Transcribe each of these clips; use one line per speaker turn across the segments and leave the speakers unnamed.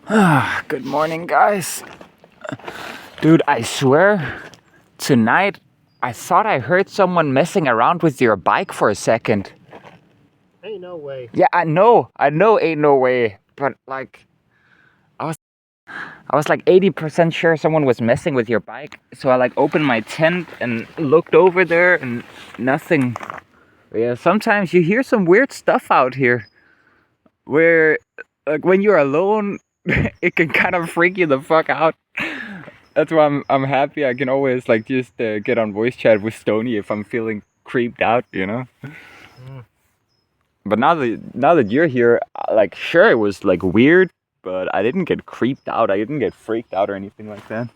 Good morning, guys. Dude, I swear, tonight I thought I heard someone messing around with your bike for a second.
Ain't no way.
Yeah, I know, ain't no way. But like, I was like 80% sure someone was messing with your bike. So I like opened my tent and looked over there and nothing. Yeah, sometimes you hear some weird stuff out here where, like, when you're alone, it can kind of freak you the fuck out. That's why I'm happy I can always like just get on voice chat with Stony if I'm feeling creeped out, you know. But now that you're here, like, sure, it was like weird, but I didn't get creeped out. I didn't get freaked out or anything like that.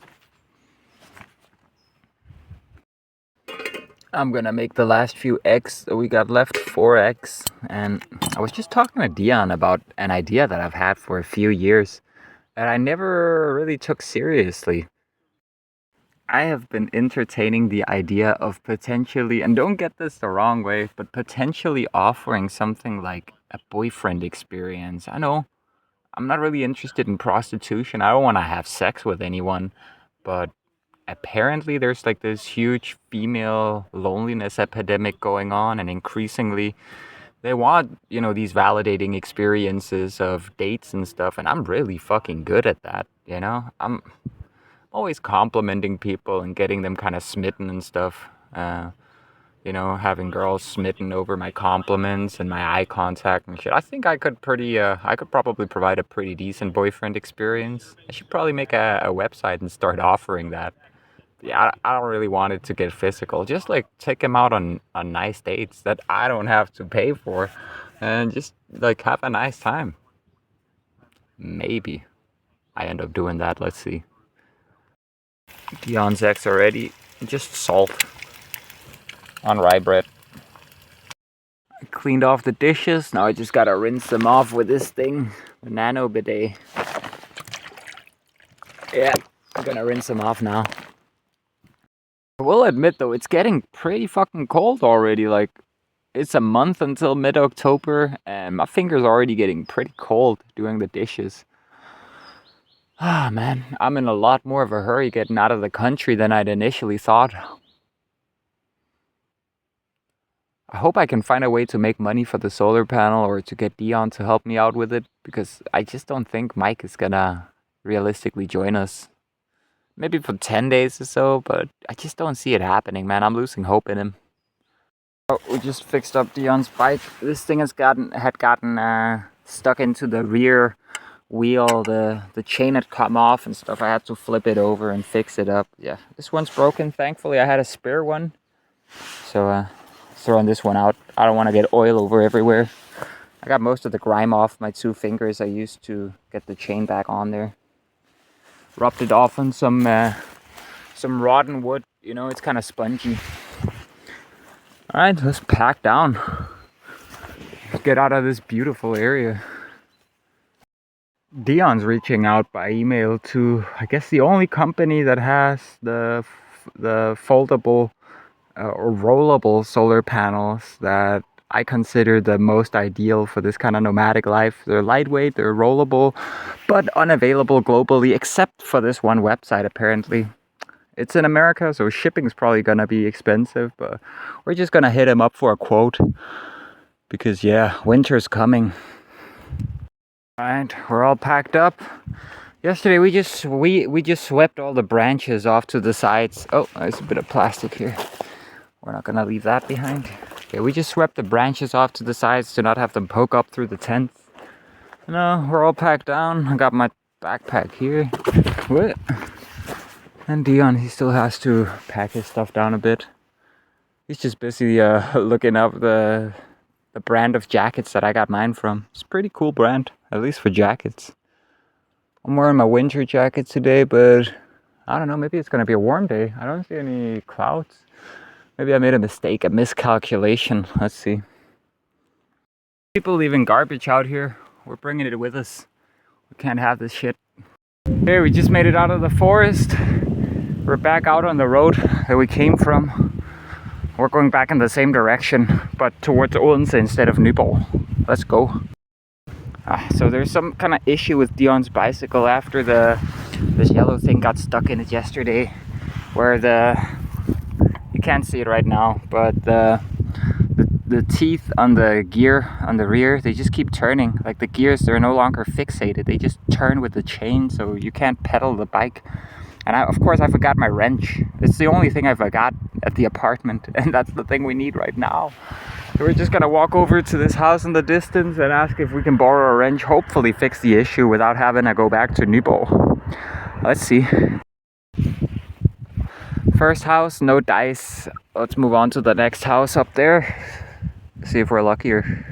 I'm gonna make the last few eggs that we got left, 4 eggs. And I was just talking to Dion about an idea that I've had for a few years that I never really took seriously. I have been entertaining the idea of potentially, and don't get this the wrong way, but potentially offering something like a boyfriend experience. I know I'm not really interested in prostitution. I don't want to have sex with anyone, but apparently there's like this huge female loneliness epidemic going on, and increasingly they want, these validating experiences of dates and stuff, and I'm really fucking good at that, I'm always complimenting people and getting them kind of smitten and stuff. Having girls smitten over my compliments and my eye contact and shit. I think I could probably provide a pretty decent boyfriend experience. I should probably make a website and start offering that. Yeah, I don't really want it to get physical. Just like take him out on nice dates that I don't have to pay for, and just like have a nice time. Maybe I end up doing that. Let's see. Dion's eggs already. Just salt on rye bread. I cleaned off the dishes. Now I just gotta rinse them off with this thing, the nano bidet. Yeah, I'm gonna rinse them off now. I will admit though, it's getting pretty fucking cold already. Like, it's a month until mid-October and my fingers are already getting pretty cold doing the dishes. Ah, man, I'm in a lot more of a hurry getting out of the country than I'd initially thought. I hope I can find a way to make money for the solar panel or to get Dion to help me out with it, because I just don't think Mike is gonna realistically join us. Maybe for 10 days or so, but I just don't see it happening, man. I'm losing hope in him. Oh, we just fixed up Dion's bike. This thing had gotten stuck into the rear wheel. The chain had come off and stuff. I had to flip it over and fix it up. Yeah, this one's broken. Thankfully, I had a spare one. So, throwing this one out. I don't want to get oil over everywhere. I got most of the grime off my 2 fingers I used to get the chain back on there. Rubbed it off on some rotten wood. It's kind of spongy. Alright, let's pack down. Let's get out of this beautiful area. Dion's reaching out by email to, I guess, the only company that has the foldable or rollable solar panels that I consider the most ideal for this kind of nomadic life. They're lightweight, they're rollable, but unavailable globally except for this one website apparently. It's in America, so shipping's probably gonna be expensive, but we're just gonna hit him up for a quote because, yeah, winter's coming. Alright, we're all packed up. Yesterday we just swept all the branches off to the sides. Oh, there's a bit of plastic here. We're not gonna leave that behind. Okay, we just swept the branches off to the sides to not have them poke up through the tent. No, we're all packed down. I got my backpack here. What? And Dion, he still has to pack his stuff down a bit. He's just busy looking up the brand of jackets that I got mine from. It's a pretty cool brand, at least for jackets. I'm wearing my winter jacket today, but I don't know, maybe it's gonna be a warm day. I don't see any clouds. Maybe I made a mistake, a miscalculation. Let's see. People leaving garbage out here. We're bringing it with us. We can't have this shit. Okay, we just made it out of the forest. We're back out on the road that we came from. We're going back in the same direction, but towards Odense instead of Nyborg. Let's go. So there's some kind of issue with Dion's bicycle after this yellow thing got stuck in it yesterday, where you can't see it right now, but the teeth on the gear on the rear, they just keep turning. Like the gears, they're no longer fixated, they just turn with the chain, so you can't pedal the bike. And of course I forgot my wrench. It's the only thing I forgot at the apartment, and that's the thing we need right now. So we're just gonna walk over to this house in the distance and ask if we can borrow a wrench, hopefully fix the issue without having to go back to Nyborg. Let's see. First house, no dice. Let's move on to the next house up there. See if we're luckier.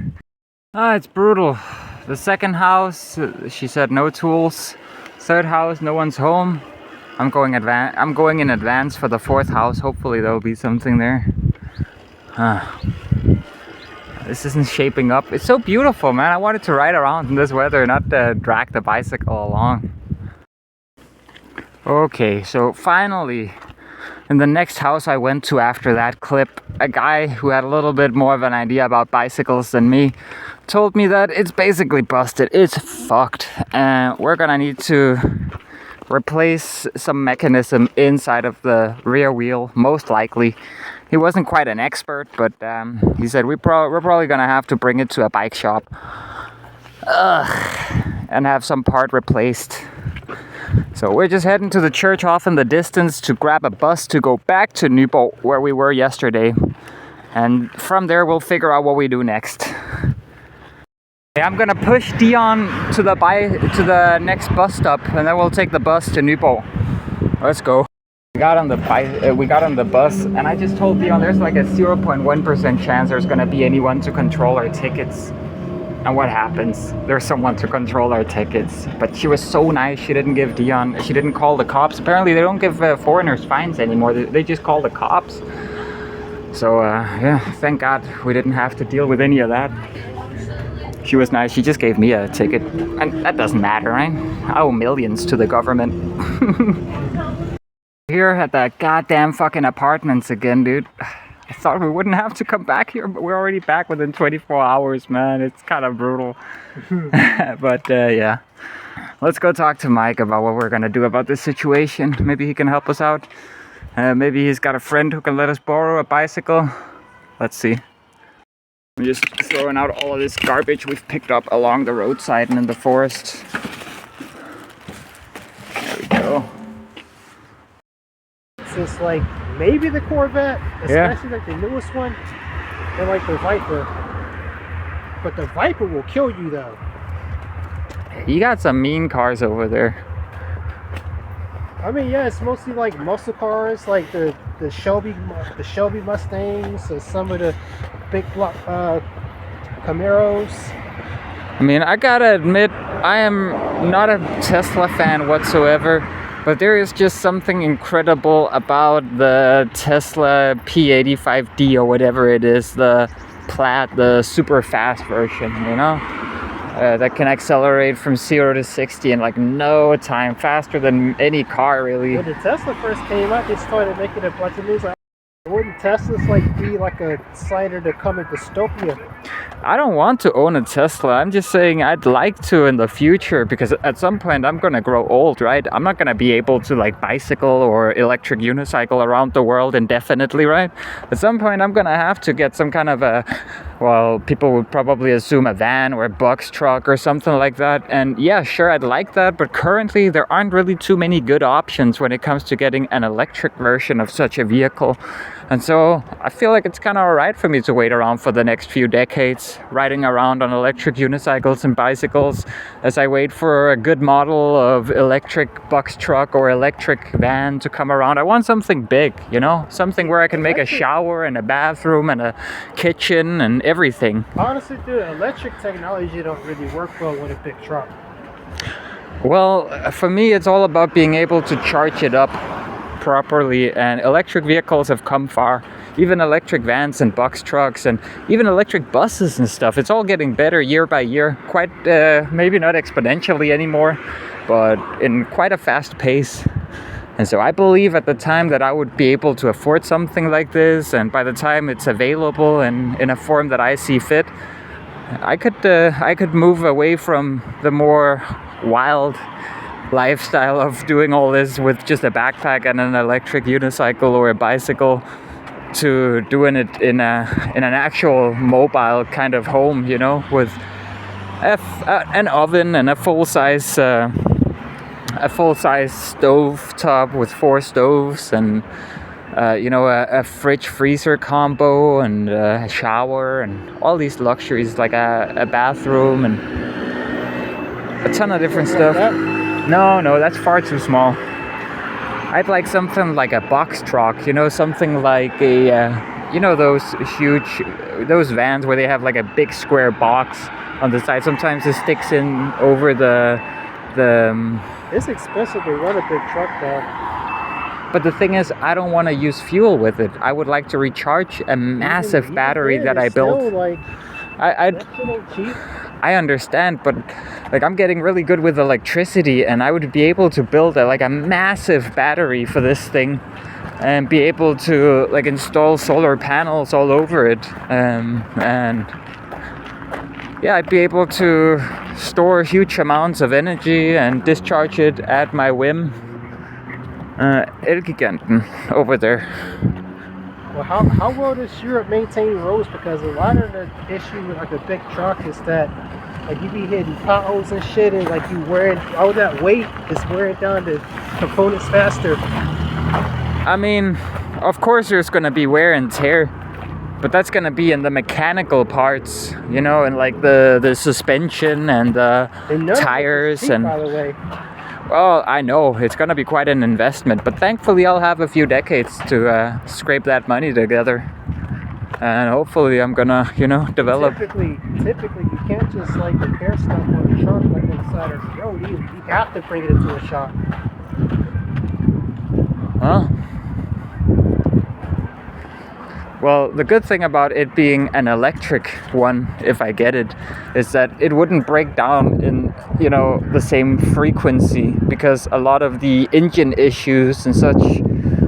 It's brutal. The second house, she said no tools. Third house, no one's home. I'm going in advance for the fourth house. Hopefully there'll be something there. This isn't shaping up. It's so beautiful, man. I wanted to ride around in this weather, not drag the bicycle along. Okay, so finally, in the next house I went to after that clip, a guy who had a little bit more of an idea about bicycles than me told me that it's basically busted. It's fucked. And we're gonna need to replace some mechanism inside of the rear wheel, most likely. He wasn't quite an expert, but he said we're probably gonna have to bring it to a bike shop and have some part replaced. So we're just heading to the church off in the distance to grab a bus to go back to Nyborg, where we were yesterday. And from there we'll figure out what we do next. I'm gonna push Dion to the next bus stop, and then we'll take the bus to Nyborg. Let's go. We got on the bus, and I just told Dion there's like a 0.1% chance there's gonna be anyone to control our tickets. And what happens? There's someone to control our tickets. But she was so nice, she didn't call the cops. Apparently they don't give foreigners fines anymore, they just call the cops. So yeah, thank God we didn't have to deal with any of that. She was nice, she just gave me a ticket. And that doesn't matter, right? I owe millions to the government. Here at the goddamn fucking apartments again, dude. I thought we wouldn't have to come back here, but we're already back within 24 hours, man. It's kind of brutal. But yeah. Let's go talk to Mike about what we're gonna do about this situation. Maybe he can help us out. Maybe he's got a friend who can let us borrow a bicycle. Let's see. I'm just throwing out all of this garbage we've picked up along the roadside and in the forest. There we go.
Since like maybe the Corvette, especially like the newest one, and like the Viper. But the Viper will kill you though.
You got some mean cars over there.
I mean, yeah, it's mostly like muscle cars, like the Shelby Mustangs, some of the big block Camaros.
I mean, I gotta admit, I am not a Tesla fan whatsoever, but there is just something incredible about the Tesla P85D or whatever it is, the Plaid, the super fast version, you know? That can accelerate from 0 to 60 in like no time, faster than any car really.
When the Tesla first came out, they started making a bunch of news like, wouldn't Teslas like be like a cider to come in dystopia?
I don't want to own a Tesla. I'm just saying I'd like to in the future, because at some point I'm gonna grow old, right? I'm not gonna be able to like bicycle or electric unicycle around the world indefinitely, right? At some point I'm gonna have to get some kind of a, well, people would probably assume a van or a box truck or something like that. And yeah, sure, I'd like that, but currently there aren't really too many good options when it comes to getting an electric version of such a vehicle. And so I feel like it's kind of alright for me to wait around for the next few decades, riding around on electric unicycles and bicycles as I wait for a good model of electric box truck or electric van to come around. I want something big, you know, something where I can make a shower and a bathroom and a kitchen and everything.
Honestly, dude, electric technology don't really work well with a big truck.
Well, for me, it's all about being able to charge it up properly, and electric vehicles have come far. Even electric vans and box trucks and even electric buses and stuff, it's all getting better year by year, quite maybe not exponentially anymore, but in quite a fast pace. And so I believe at the time that I would be able to afford something like this, and by the time it's available and in a form that I see fit, I could move away from the more wild lifestyle of doing all this with just a backpack and an electric unicycle or a bicycle to doing it in an actual mobile kind of home, you know, with an oven and a full size stove top with 4 stoves and you know, a fridge freezer combo and a shower and all these luxuries, like a bathroom and a ton of different stuff. No, that's far too small. I'd like something like a box truck, you know, something like a, you know, those vans where they have like a big square box on the side. Sometimes it sticks in over the.
It's expensive to run a big truck though.
But the thing is, I don't want to use fuel with it. I would like to recharge a massive battery that I built.
Still, like,
I understand, but like I'm getting really good with electricity, and I would be able to build a massive battery for this thing, and be able to like install solar panels all over it, and yeah, I'd be able to store huge amounts of energy and discharge it at my whim. Elgiganten over there.
Well, how well does Europe maintain roads? Because a lot of the issue with like a big truck is that like you be hitting potholes and shit, and like you wearing all that weight is wearing down the components faster.
I mean, of course there's gonna be wear and tear, but that's gonna be in the mechanical parts, you know, and like the suspension and the tires
cheap,
and.
By the way.
Well, I know it's gonna be quite an investment, but thankfully I'll have a few decades to scrape that money together, and hopefully I'm gonna, you know, develop.
Typically you can't just like repair stuff on a truck like inside of the road. You have to bring it into a shop.
Huh? Well, the good thing about it being an electric one, if I get it, is that it wouldn't break down in, you know, the same frequency, because a lot of the engine issues and such,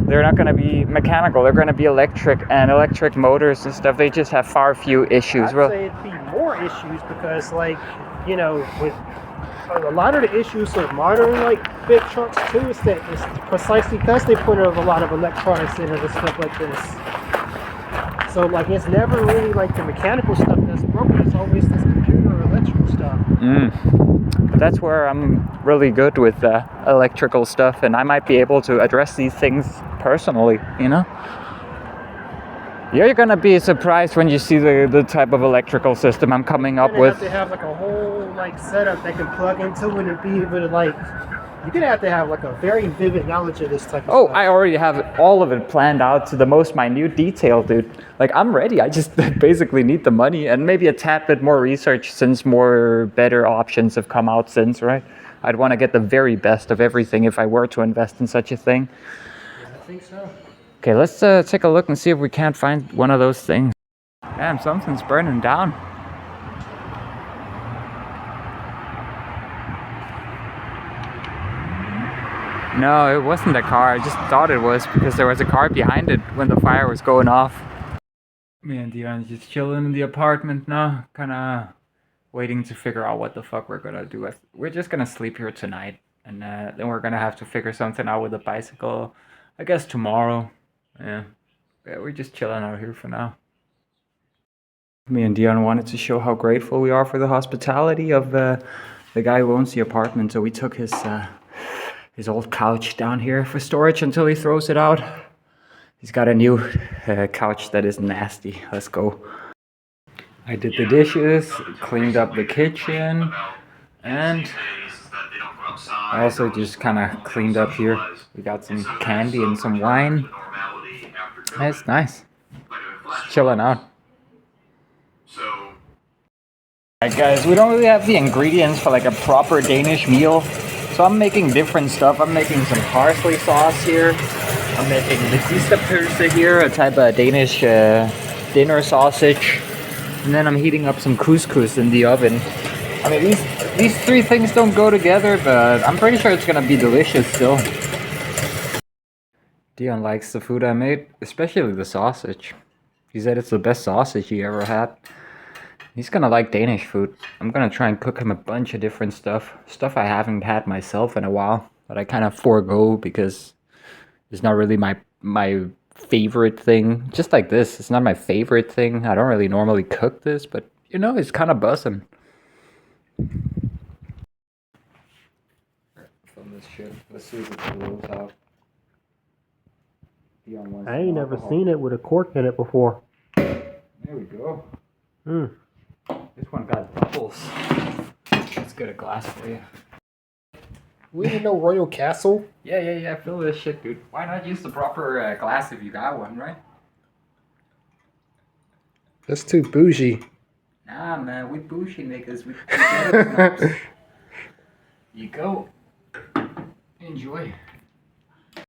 they're not going to be mechanical, they're going to be electric, and electric motors and stuff, they just have far few issues.
I'd say it'd be more issues because, like, you know, with a lot of the issues with modern like big trucks too is that it's precisely because they put a lot of electronics in it and stuff like this. So like it's never really like the mechanical stuff that's broken. It's always this computer or electrical stuff.
That's where I'm really good with electrical stuff, and I might be able to address these things personally, you know? You're gonna be surprised when you see the type of electrical system I'm coming up with.
You have to have like a whole like setup that can plug into it and be able to like. You're gonna have to have like a very vivid knowledge of this type of stuff.
I already have all of it planned out to the most minute detail, dude. Like I'm ready. I just basically need the money and maybe a tad bit more research, since more better options have come out since, right? I'd want to get the very best of everything if I were to invest in such a thing.
Yeah, I think so.
Okay, let's take a look and see if we can't find one of those things. Damn, something's burning down. No, it wasn't a car. I just thought it was because there was a car behind it when the fire was going off. Me and Dion's just chilling in the apartment now, kind of waiting to figure out what the fuck we're gonna do. We're just gonna sleep here tonight, and then we're gonna have to figure something out with the bicycle, I guess tomorrow. Yeah, we're just chilling out here for now. Me and Dion wanted to show how grateful we are for the hospitality of the guy who owns the apartment, so we took his old couch down here for storage until he throws it out. He's got a new couch that is nasty. Let's go. I did the dishes, cleaned up the kitchen, and I also just kind of cleaned up here. We got some candy and some wine. That's nice. Just chilling out. Alright guys, we don't really have the ingredients for like a proper Danish meal. So I'm making different stuff. I'm making some parsley sauce here. I'm making the Medisterpølse here, a type of Danish dinner sausage. And then I'm heating up some couscous in the oven. I mean, these three things don't go together, but I'm pretty sure it's gonna be delicious still. Dion likes the food I made, especially the sausage. He said it's the best sausage he ever had. He's gonna like Danish food. I'm gonna try and cook him a bunch of different stuff I haven't had myself in a while, that I kind of forego because it's not really my favorite thing. Just like this, it's not my favorite thing. I don't really normally cook this, but you know, it's kind of buzzing. From this shit, let's see if it rolls out. Dion wants
I
some
ain't never
alcohol.
seen it with a cork in it before.
There we go.
Mm.
This one got bubbles. Let's get a glass for you.
We didn't know Royal Castle.
Yeah. Fill this shit, dude. Why not use the proper glass if you got one, right?
That's too bougie.
Nah, man, we bougie niggas. We ghetto snobs. You go. Enjoy.